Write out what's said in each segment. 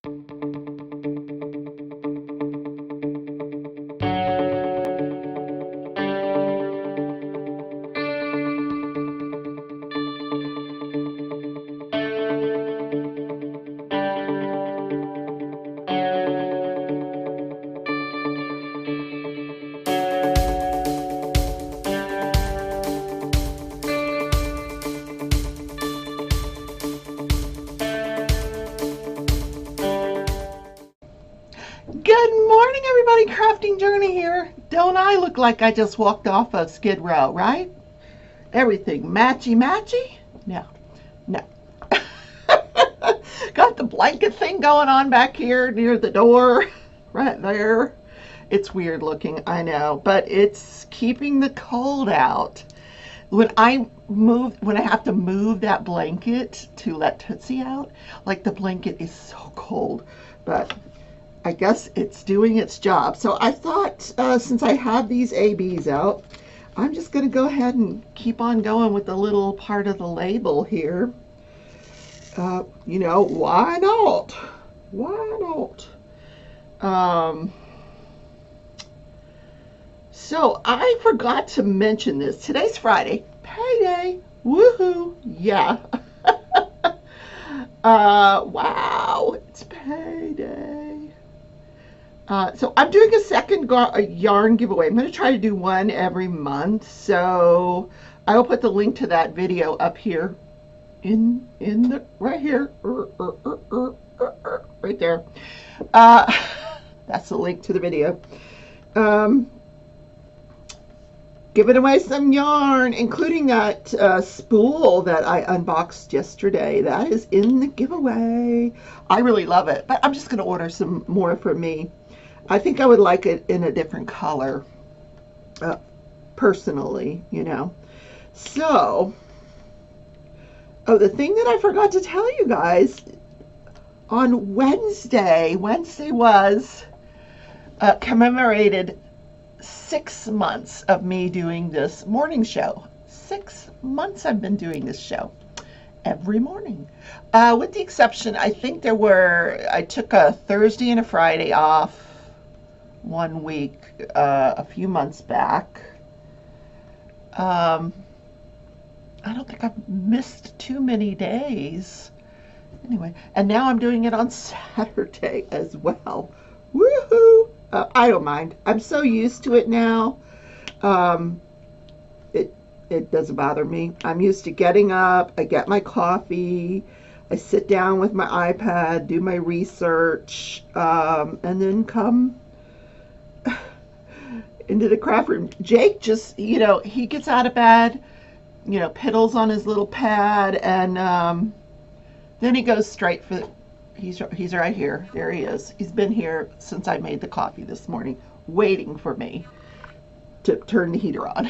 Good morning, everybody. Crafting Journey here. Don't I look like I just walked off of Skid Row, right? Everything matchy matchy? No, no. Got the blanket thing going on back here near the door, right there. It's weird looking, I know, but it's keeping the cold out. When I have to move that blanket to let Tootsie out, like the blanket is so cold, but I guess it's doing its job. So I thought, since I have these ABs out, I'm just going to go ahead and keep on going with the little part of the label here. Why not? Why not? So I forgot to mention this. Today's Friday. Payday. Woohoo. Yeah. Wow. It's payday. So I'm doing a second yarn giveaway. I'm going to try to do one every month. So I will put the link to that video up here in the right here, right there. That's the link to the video. Giving away some yarn, including that spool that I unboxed yesterday. That is in the giveaway. I really love it, but I'm just going to order some more for me. I think I would like it in a different color, personally, So, the thing that I forgot to tell you guys, on Wednesday was commemorated 6 months of me doing this morning show. 6 months I've been doing this show every morning. With the exception, I think I took a Thursday and a Friday off one week a few months back. I don't think I've missed too many days. Anyway, and now I'm doing it on Saturday as well. Woohoo! I don't mind. I'm so used to it now. It doesn't bother me. I'm used to getting up. I get my coffee. I sit down with my iPad, do my research, and then come into the craft room. Jake just, he gets out of bed, piddles on his little pad, and then he goes straight for. He's right here. There he is. He's been here since I made the coffee this morning, waiting for me to turn the heater on.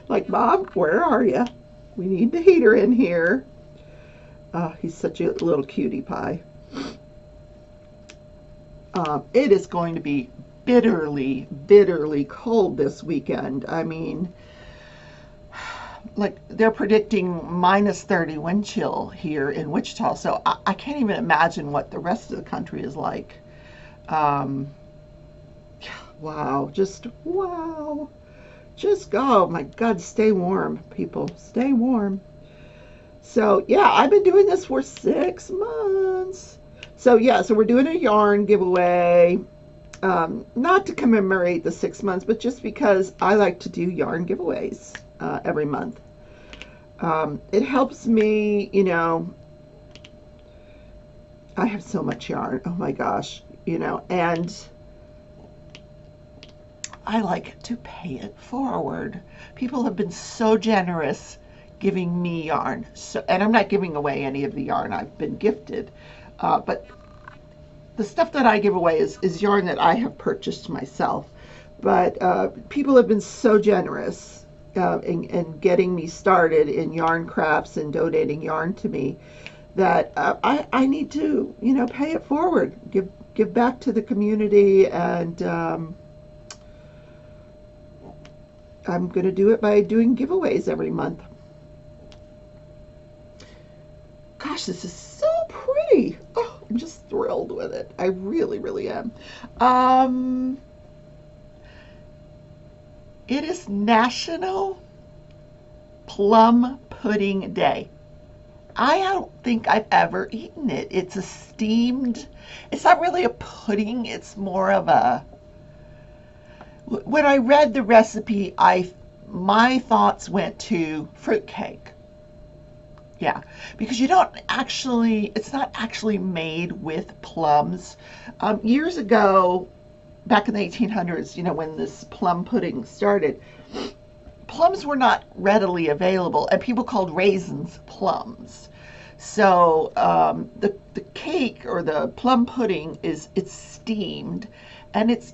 Like, Mom, where are you? We need the heater in here. He's such a little cutie pie. It is going to be bitterly, bitterly cold this weekend. I mean, like, they're predicting minus 30 wind chill here in Wichita, so I can't even imagine what the rest of the country is like. Wow, just wow. Just go. Oh my God, stay warm, people. Stay warm. So, yeah, I've been doing this for 6 months. So, yeah, so we're doing a yarn giveaway. Not to commemorate the 6 months, but just because I like to do yarn giveaways every month. It helps me, I have so much yarn. Oh my gosh, and I like to pay it forward. People have been so generous giving me yarn. And I'm not giving away any of the yarn I've been gifted. But the stuff that I give away is yarn that I have purchased myself. But people have been so generous in getting me started in yarn crafts and donating yarn to me that I need to, pay it forward, give back to the community, and I'm going to do it by doing giveaways every month. Gosh, this is so pretty. Oh, just thrilled with it. I really, really am. Um, it is National Plum Pudding Day. I don't think I've ever eaten it. It's a steamed, it's not really a pudding, it's more of a, when I read the recipe, my thoughts went to fruitcake. Yeah, because you don't actually, it's not actually made with plums. Years ago, back in the 1800s, when this plum pudding started, plums were not readily available, and people called raisins plums. So the cake or the plum pudding it's steamed, and it's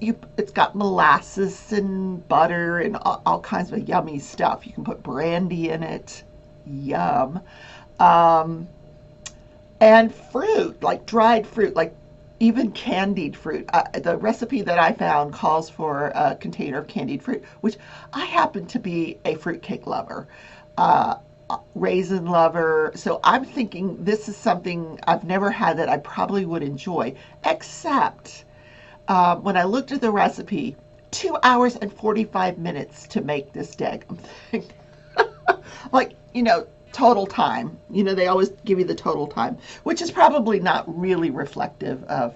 got molasses and butter and all kinds of yummy stuff. You can put brandy in it, yum, um, and fruit like dried fruit, like even candied fruit. The recipe that I found calls for a container of candied fruit, which I happen to be a fruitcake lover, uh, raisin lover. So I'm thinking this is something I've never had that I probably would enjoy, except when I looked at the recipe, 2 hours and 45 minutes to make this egg. I'm thinking, like, total time. They always give you the total time, which is probably not really reflective of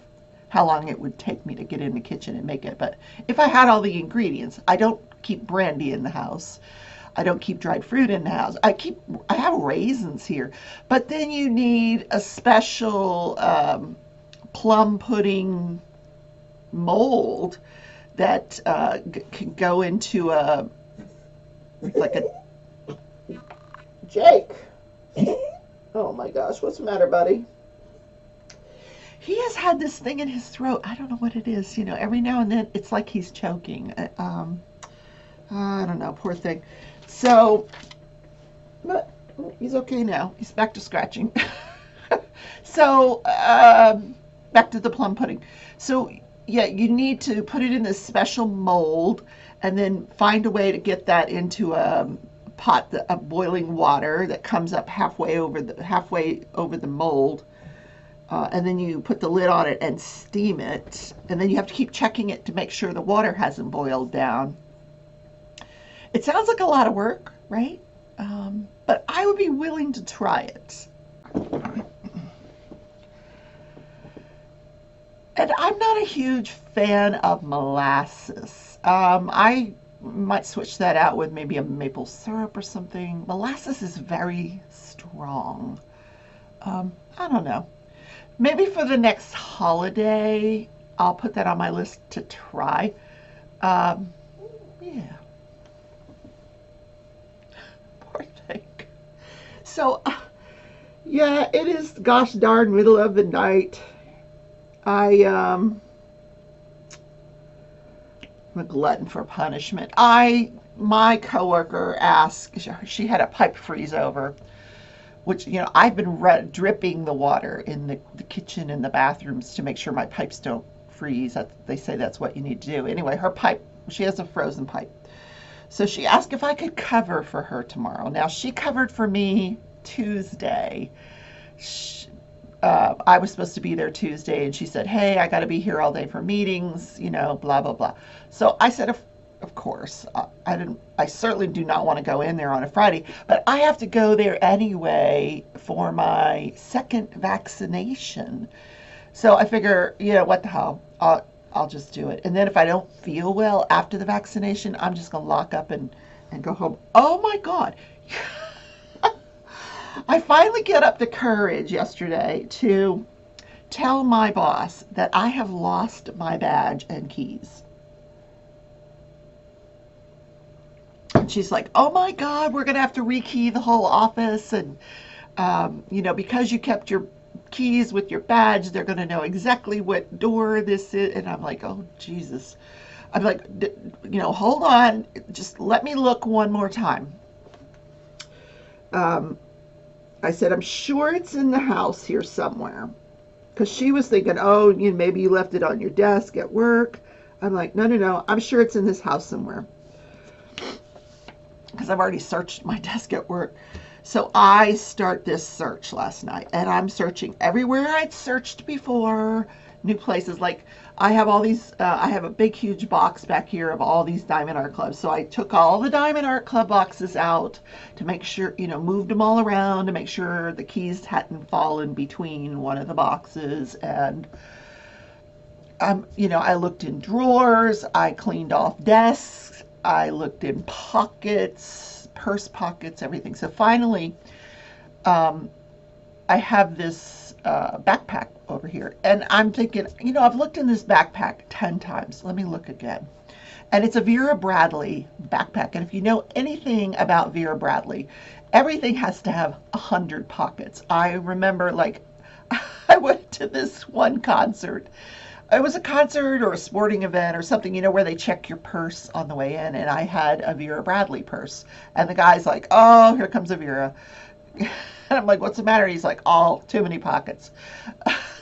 how long it would take me to get in the kitchen and make it. But if I had all the ingredients, I don't keep brandy in the house. I don't keep dried fruit in the house. I have raisins here, but then you need a special plum pudding mold that can go into like a Jake. Oh my gosh, what's the matter, buddy? He has had this thing in his throat. I don't know what it is. Every now and then it's like he's choking. I don't know, poor thing. So, but he's okay now. He's back to scratching. So, back to the plum pudding. So, yeah, you need to put it in this special mold and then find a way to get that into a pot of boiling water that comes up halfway over the mold. And then you put the lid on it and steam it. And then you have to keep checking it to make sure the water hasn't boiled down. It sounds like a lot of work, right? But I would be willing to try it. And I'm not a huge fan of molasses. I might switch that out with maybe a maple syrup or something. Molasses is very strong. I don't know. Maybe for the next holiday, I'll put that on my list to try. Yeah. Poor thing. So, yeah, it is gosh darn middle of the night. I'm a glutton for punishment. My coworker asked, she had a pipe freeze over, which, I've been dripping the water in the kitchen and the bathrooms to make sure my pipes don't freeze. They say that's what you need to do. Anyway, her pipe, she has a frozen pipe. So she asked if I could cover for her tomorrow. Now, she covered for me Tuesday. I was supposed to be there Tuesday, and she said, hey, I got to be here all day for meetings, blah, blah, blah. So I said, of course, I certainly do not want to go in there on a Friday, but I have to go there anyway for my second vaccination. So I figure, what the hell, I'll just do it. And then if I don't feel well after the vaccination, I'm just going to lock up and go home. Oh my God. I finally get up the courage yesterday to tell my boss that I have lost my badge and keys. And she's like, oh my God, we're going to have to rekey the whole office. And, because you kept your keys with your badge, they're going to know exactly what door this is. And I'm like, oh, Jesus. I'm like, hold on. Just let me look one more time. I said, I'm sure it's in the house here somewhere. Because she was thinking, oh, maybe you left it on your desk at work. I'm like, no. I'm sure it's in this house somewhere. Because I've already searched my desk at work. So I start this search last night, and I'm searching everywhere I'd searched before, new places. Like I have all these, I have a big, huge box back here of all these Diamond Art Clubs. So I took all the Diamond Art Club boxes out to make sure, moved them all around to make sure the keys hadn't fallen between one of the boxes. And I looked in drawers, I cleaned off desks, I looked in pockets, purse pockets, everything. So finally, um, I have this backpack over here, and I'm thinking, I've looked in this backpack 10 times. Let me look again. And it's a Vera Bradley backpack. And if you know anything about Vera Bradley, everything has to have 100 pockets. I remember, like, I went to this one concert. It was a concert or a sporting event or something, where they check your purse on the way in, and I had a Vera Bradley purse. And the guy's like, "Oh, here comes a Vera." And I'm like, "What's the matter?" He's like, "Oh, too many pockets."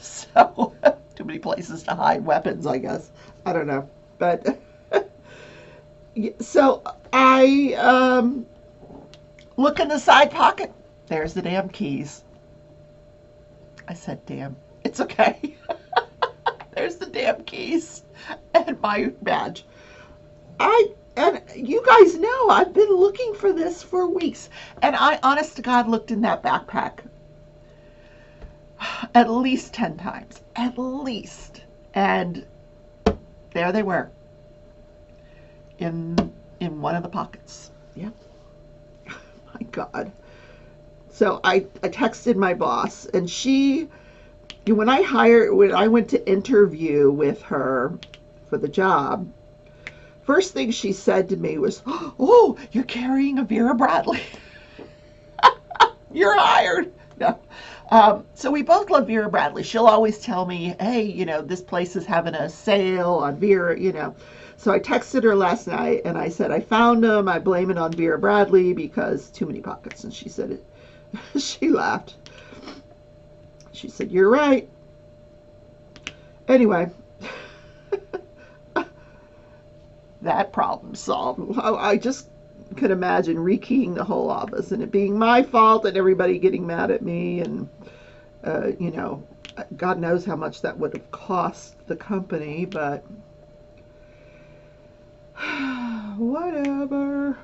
So, too many places to hide weapons, I guess. I don't know. But, so I look in the side pocket. There's the damn keys. I said, damn. It's okay. There's the damn keys and my badge. And you guys know I've been looking for this for weeks. And I, honest to God, looked in that backpack at least 10 times. At least. And there they were. In one of the pockets. Yep. My God. So I texted my boss, and when I went to interview with her for the job, first thing she said to me was, "Oh, you're carrying a Vera Bradley. You're hired." No. So we both love Vera Bradley. She'll always tell me, "Hey, this place is having a sale on Vera. So I texted her last night, and I said, "I found them. I blame it on Vera Bradley because too many pockets." And she said it. She laughed. She said, "You're right." Anyway, that problem solved. I just could imagine rekeying the whole office and it being my fault and everybody getting mad at me. And, God knows how much that would have cost the company, but whatever.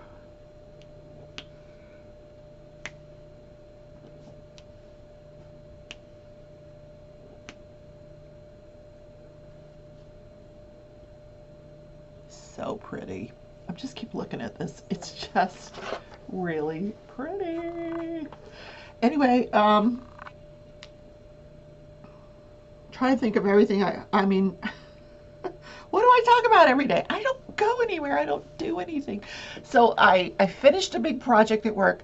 So pretty. I just keep looking at this. It's just really pretty. Anyway, try to think of everything. I mean, what do I talk about every day? I don't go anywhere. I don't do anything. So I finished a big project at work.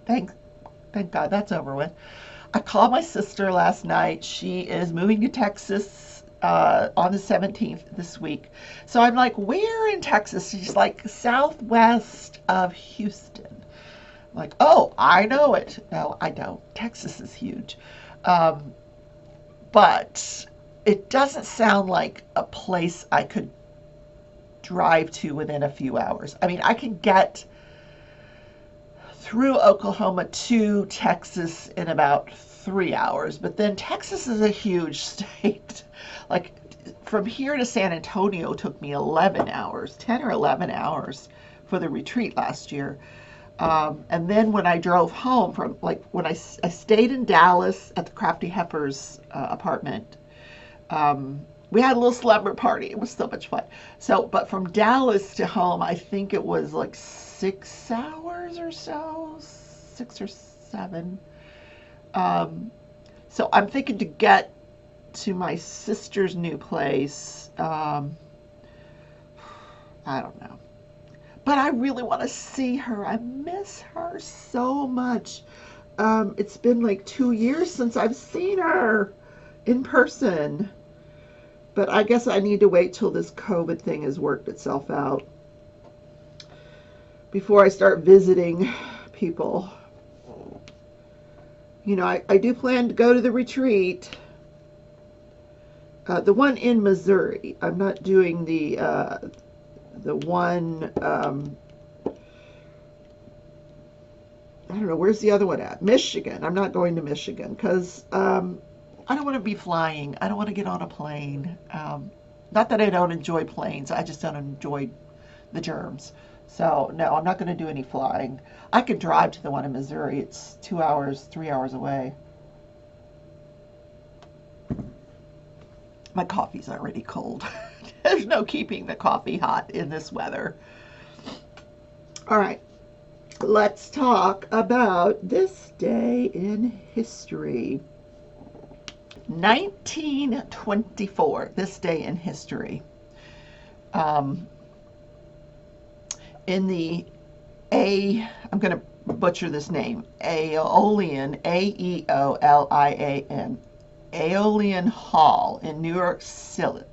Thank God that's over with. I called my sister last night. She is moving to Texas on the 17th this week. So I'm like, "Where in Texas?" She's like, "Southwest of Houston." I'm like, "Oh, I know it." No, I don't. Texas is huge. But it doesn't sound like a place I could drive to within a few hours. I mean, I can get through Oklahoma to Texas in about 3 hours, but then Texas is a huge state. Like, from here to San Antonio took me 11 hours, 10 or 11 hours for the retreat last year. And then when I drove home when I stayed in Dallas at the Crafty Heifers apartment, we had a little slumber party. It was so much fun. So, but from Dallas to home, I think it was like 6 hours or so, 6 or 7. So I'm thinking to get to my sister's new place. I don't know. But I really want to see her. I miss her so much. It's been like 2 years since I've seen her in person. But I guess I need to wait till this COVID thing has worked itself out before I start visiting people. I do plan to go to the retreat. The one in Missouri. I'm not doing the one I don't know, where's the other one at? Michigan. I'm not going to Michigan because I don't want to be flying. I don't want to get on a plane. Not that I don't enjoy planes, I just don't enjoy the germs. So, no, I'm not going to do any flying. I could drive to the one in Missouri. It's 2 hours, 3 hours away. My coffee's already cold. There's no keeping the coffee hot in this weather. All right, let's talk about this day in history. 1924, this day in history. Um, in the I'm going to butcher this name, Aeolian, Aeolian, Aeolian Hall in New York City.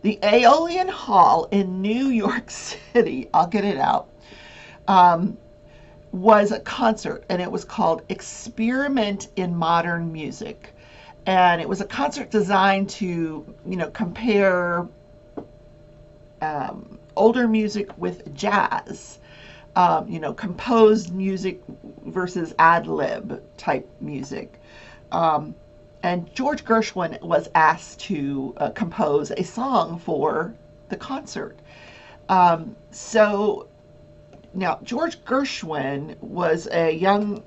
The Aeolian Hall in New York City, I'll get it out, um, was a concert, and it was called Experiment in Modern Music. And it was a concert designed to, compare older music with jazz, composed music versus ad lib type music. Um, and George Gershwin was asked to compose a song for the concert. So now George Gershwin was a young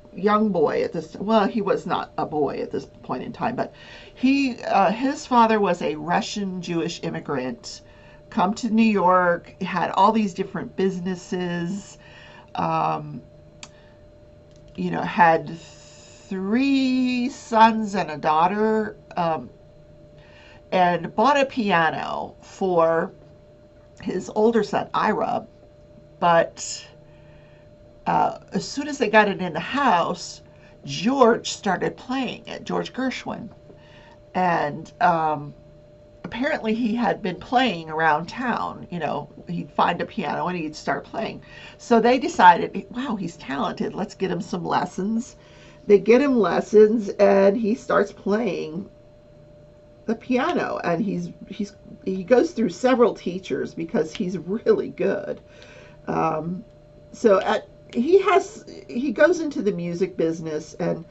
boy at this. Well, he was not a boy at this point in time, but his father was a Russian Jewish immigrant, come to New York, had all these different businesses, um, had three sons and a daughter, and bought a piano for his older son, Ira. But as soon as they got it in the house, George started playing it, George Gershwin. And apparently he had been playing around town. He'd find a piano and he'd start playing. So they decided, wow, he's talented. Let's get him some lessons. They get him lessons and he starts playing the piano, and he goes through several teachers because he's really good. Um, so he goes into the music business, and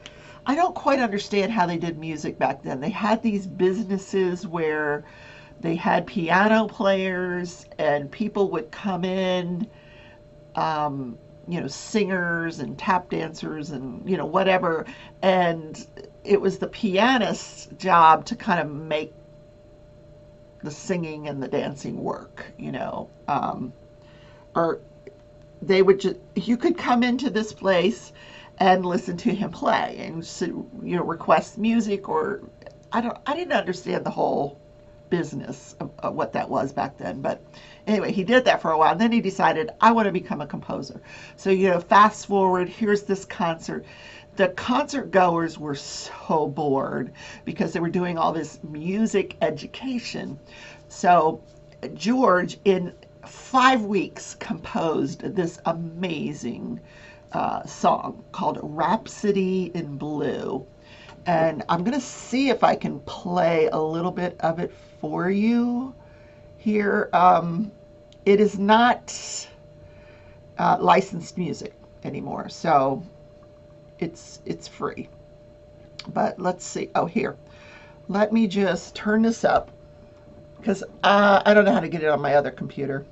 I don't quite understand how they did music back then. They had these businesses where they had piano players and people would come in, um, singers and tap dancers and, whatever. And it was the pianist's job to kind of make the singing and the dancing work, or they would just, you could come into this place and listen to him play and request music, or I didn't understand the whole business of what that was back then. But anyway, he did that for a while, and then he decided, I want to become a composer. So fast forward, here's this concert. The concert goers were so bored because they were doing all this music education. So George, in 5 weeks, composed this amazing song called Rhapsody in Blue. And I'm going to see if I can play a little bit of it for you here. It is not licensed music anymore, so it's free. But let's see. Oh, here. Let me just turn this up because I don't know how to get it on my other computer.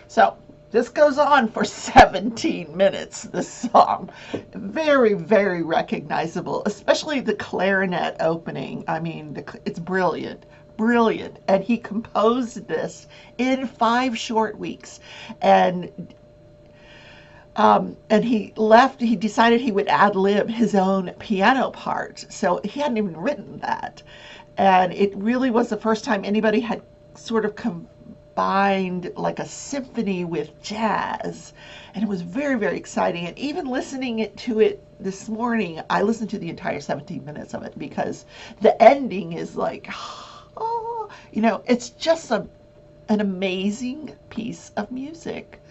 So this goes on for 17 minutes, this song. Very, very recognizable, especially the clarinet opening. I mean, it's brilliant, brilliant. And he composed this in 5 short weeks. And he decided he would ad lib his own piano part. So he hadn't even written that. And it really was the first time anybody had sort of combined like a symphony with jazz. And it was very, very exciting. And even listening to it this morning, I listened to the entire 17 minutes of it because the ending is like, oh, it's just an amazing piece of music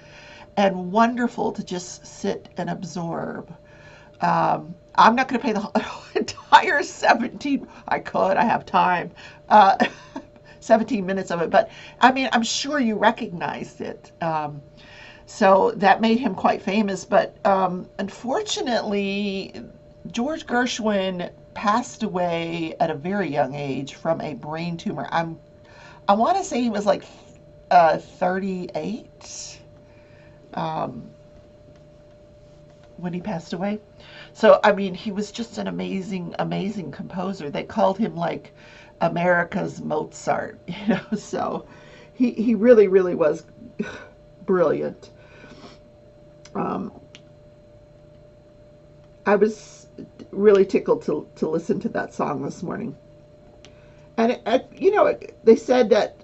and wonderful to just sit and absorb. I'm not going to play the entire 17. I could. I have time. 17 minutes of it, but I mean, I'm sure you recognized it. So that made him quite famous. But unfortunately, George Gershwin passed away at a very young age from a brain tumor. I want to say he was like 38 when he passed away. So, I mean, he was just an amazing, amazing composer. They called him like America's Mozart, so he really, really was brilliant. Um, I was really tickled to listen to that song this morning. And, they said that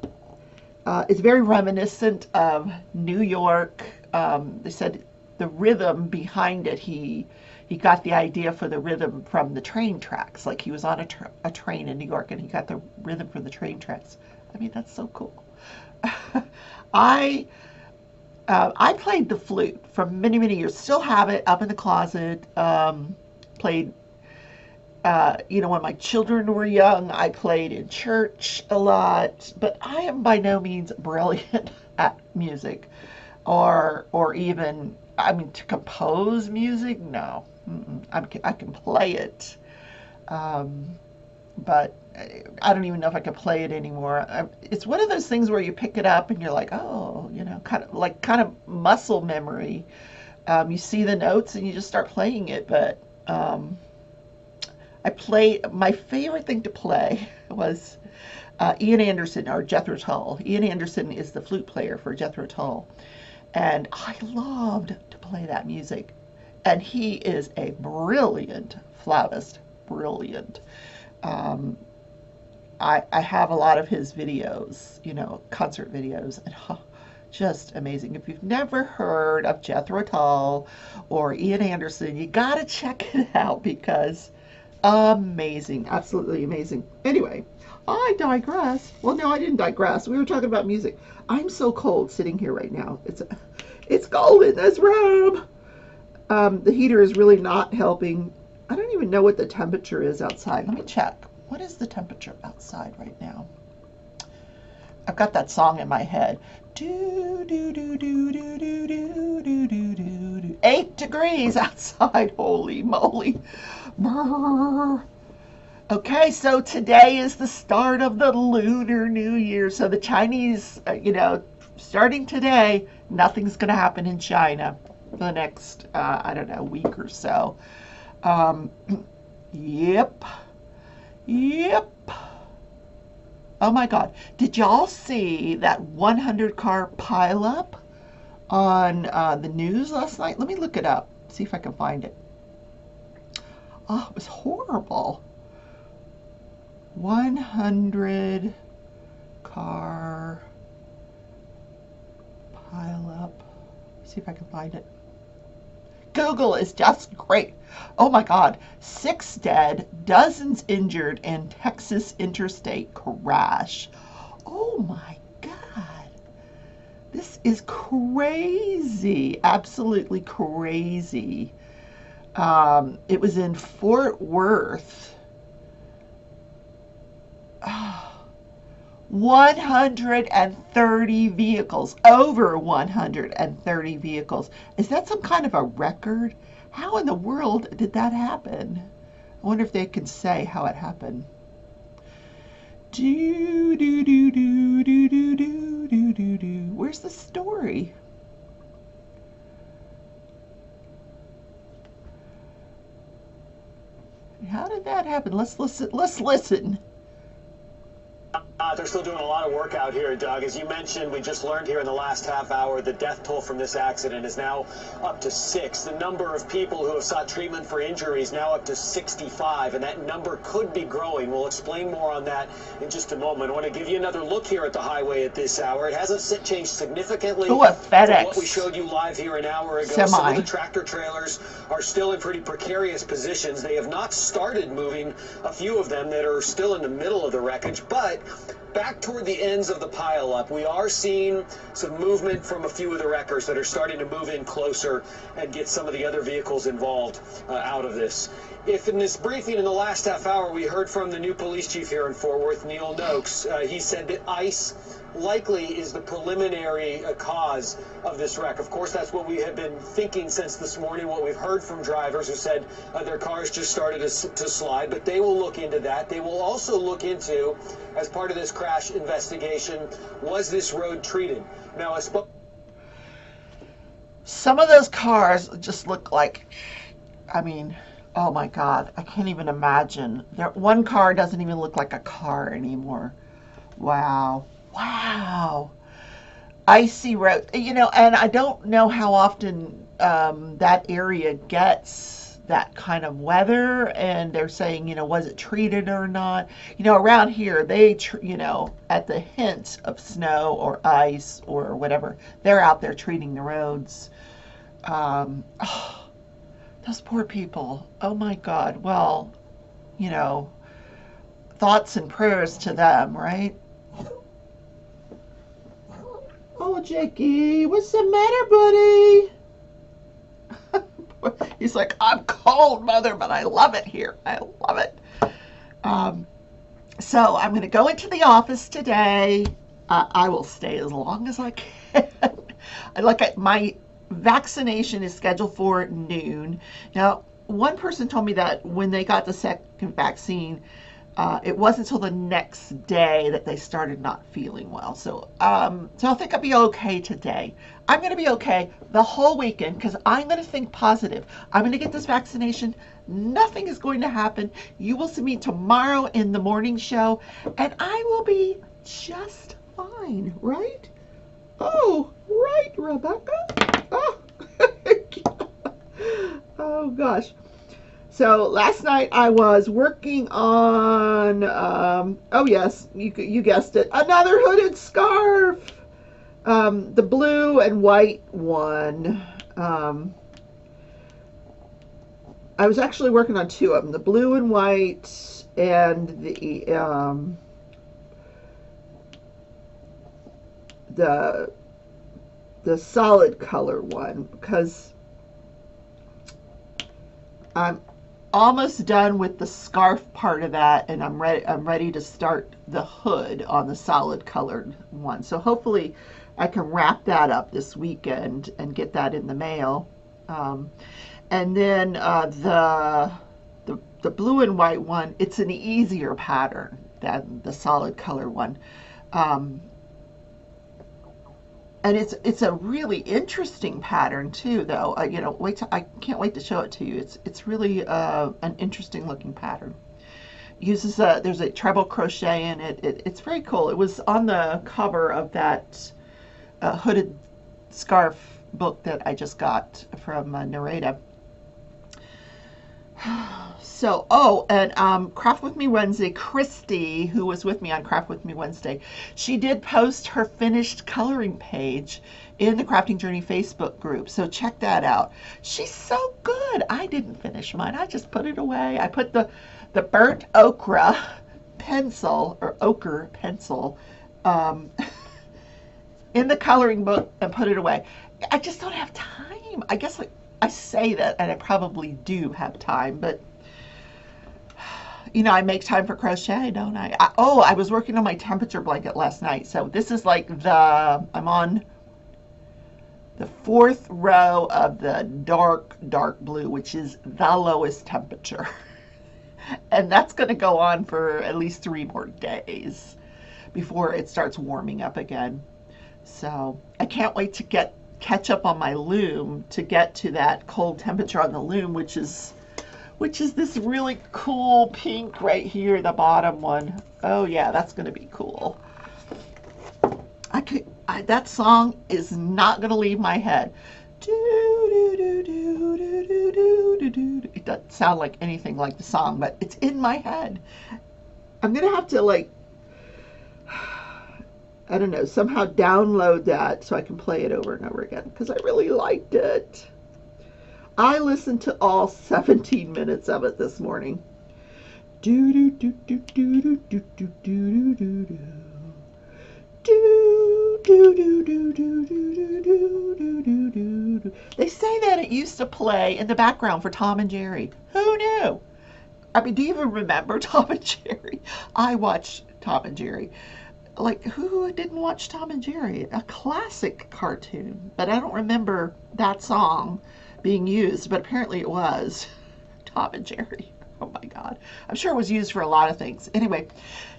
it's very reminiscent of New York. They said the rhythm behind it, he got the idea for the rhythm from the train tracks. Like he was on a train in New York and he got the rhythm from the train tracks. I mean, that's so cool. I played the flute for many, many years. Still have it up in the closet. Played, when my children were young, I played in church a lot. But I am by no means brilliant at music, or even, I mean, to compose music. No, I can play it, but I don't even know if I can play it anymore. It's one of those things where you pick it up and you're like, oh, kind of muscle memory. You see the notes and you just start playing it. But my favorite thing to play was Ian Anderson or Jethro Tull. Ian Anderson is the flute player for Jethro Tull. And I loved to play that music. And he is a brilliant flautist, brilliant. I have a lot of his videos, concert videos, and just amazing. If you've never heard of Jethro Tull or Ian Anderson, you gotta check it out because amazing, absolutely amazing. Anyway, I digress. Well, no, I didn't digress. We were talking about music. I'm so cold sitting here right now. It's cold in this room. The heater is really not helping. I don't even know what the temperature is outside. Let me check. What is the temperature outside right now? I've got that song in my head. Do do do do do do do do do do. 8 degrees outside. Holy moly. Brr. Okay, so today is the start of the Lunar New Year. So the Chinese, starting today, nothing's going to happen in China for the next, week or so. Yep. Oh my God. Did y'all see that 100 car pileup on the news last night? Let me look it up, see if I can find it. Oh, it was horrible. 100 car pileup. See if I can find it. Google is just great. Oh my God. 6 dead, dozens injured in Texas interstate crash. Oh my God. This is crazy. Absolutely crazy. It was in Fort Worth. 130 vehicles, over 130 vehicles. Is that some kind of a record? How in the world did that happen? I wonder if they can say how it happened. Do, do, do, do, do, do, do, do, do, do. Where's the story? How did that happen? Let's listen. Let's listen. They're still doing a lot of work out here, Doug. As you mentioned, we just learned here in the last half hour, the death toll from this accident is now up to 6. The number of people who have sought treatment for injuries now up to 65, and that number could be growing. We'll explain more on that in just a moment. I want to give you another look here at the highway at this hour. It hasn't changed significantly Ooh, a FedEx from what we showed you live here an hour ago. semi. Some of the tractor trailers are still in pretty precarious positions. They have not started moving, a few of them that are still in the middle of the wreckage, but back toward the ends of the pileup, we are seeing some movement from a few of the wreckers that are starting to move in closer and get some of the other vehicles involved out of this. If in this briefing in the last half hour we heard from the new police chief here in Fort Worth, Neil Noakes, he said that ice likely is the preliminary cause of this wreck. Of course, that's what we have been thinking since this morning, what we've heard from drivers who said their cars just started to slide, but they will look into that. They will also look into, as part of this crash investigation, was this road treated? Now, some of those cars just look like, I mean, oh my God, I can't even imagine. One car doesn't even look like a car anymore. Wow. Wow. Icy road, and I don't know how often that area gets that kind of weather, and they're saying, was it treated or not? Around here, at the hint of snow or ice or whatever, they're out there treating the roads. Oh, those poor people. Oh my God. Well, thoughts and prayers to them, right? Oh, Jakey, what's the matter, buddy? He's like, I'm cold, Mother, but I love it here. I love it. So I'm going to go into the office today. I will stay as long as I can. My vaccination is scheduled for noon. Now, one person told me that when they got the second vaccine, it wasn't until the next day that they started not feeling well. So I think I'll be okay today. I'm going to be okay the whole weekend because I'm going to think positive. I'm going to get this vaccination. Nothing is going to happen. You will see me tomorrow in the morning show, and I will be just fine, right? Oh, right, Rebecca? Oh, oh gosh. So last night I was working on, oh yes, you guessed it, another hooded scarf, the blue and white one. I was actually working on two of them, the blue and white and the solid color one, because I'm almost done with the scarf part of that, and I'm ready to start the hood on the solid colored one. So hopefully I can wrap that up this weekend and get that in the mail. And then the blue and white one, it's an easier pattern than the solid color one. And it's a really interesting pattern too, though. I can't wait to show it to you. It's really an interesting looking pattern. Uses there's a treble crochet in it. It's very cool. It was on the cover of that hooded scarf book that I just got from Nareda. So, and Craft With Me Wednesday, Christy, who was with me on Craft With Me Wednesday, she did post her finished coloring page in the Crafting Journey Facebook group. So check that out. She's so good. I didn't finish mine. I just put it away. I put the burnt ochre pencil, or ochre pencil, in the coloring book and put it away. I just don't have time. I guess I say that, and I probably do have time, but I make time for crochet, don't I? I was working on my temperature blanket last night. So this is like I'm on the fourth row of the dark blue, which is the lowest temperature. And that's going to go on for at least 3 more days before it starts warming up again. So I can't wait to catch up on my loom to get to that cold temperature on the loom, which is which is this really cool pink right here, the bottom one. Oh yeah, that's going to be cool. That song is not going to leave my head. It doesn't sound like anything like the song, but it's in my head. I'm going to have to I don't know, somehow download that so I can play it over and over again because I really liked it. I listened to all 17 minutes of it this morning. Do do do do do do do do do do do. Do do do do do do do do do do. They say that it used to play in the background for Tom and Jerry. Who knew? I mean, do you even remember Tom and Jerry? I watched Tom and Jerry. Like, who didn't watch Tom and Jerry? A classic cartoon, but I don't remember that song being used, but apparently it was. Tom and Jerry. Oh my God. I'm sure it was used for a lot of things. Anyway,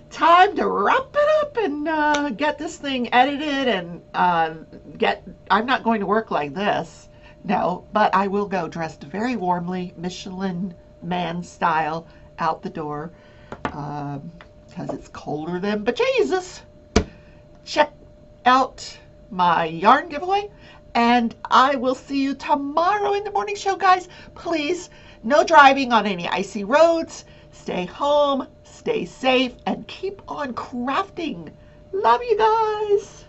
time to wrap it up and get this thing edited and I'm not going to work like this. No, but I will go dressed very warmly, Michelin man style, out the door. Because it's colder than bejesus. Check out my yarn giveaway, and I will see you tomorrow in the morning show, guys. Please, no driving on any icy roads. Stay home, stay safe, and keep on crafting. Love you guys.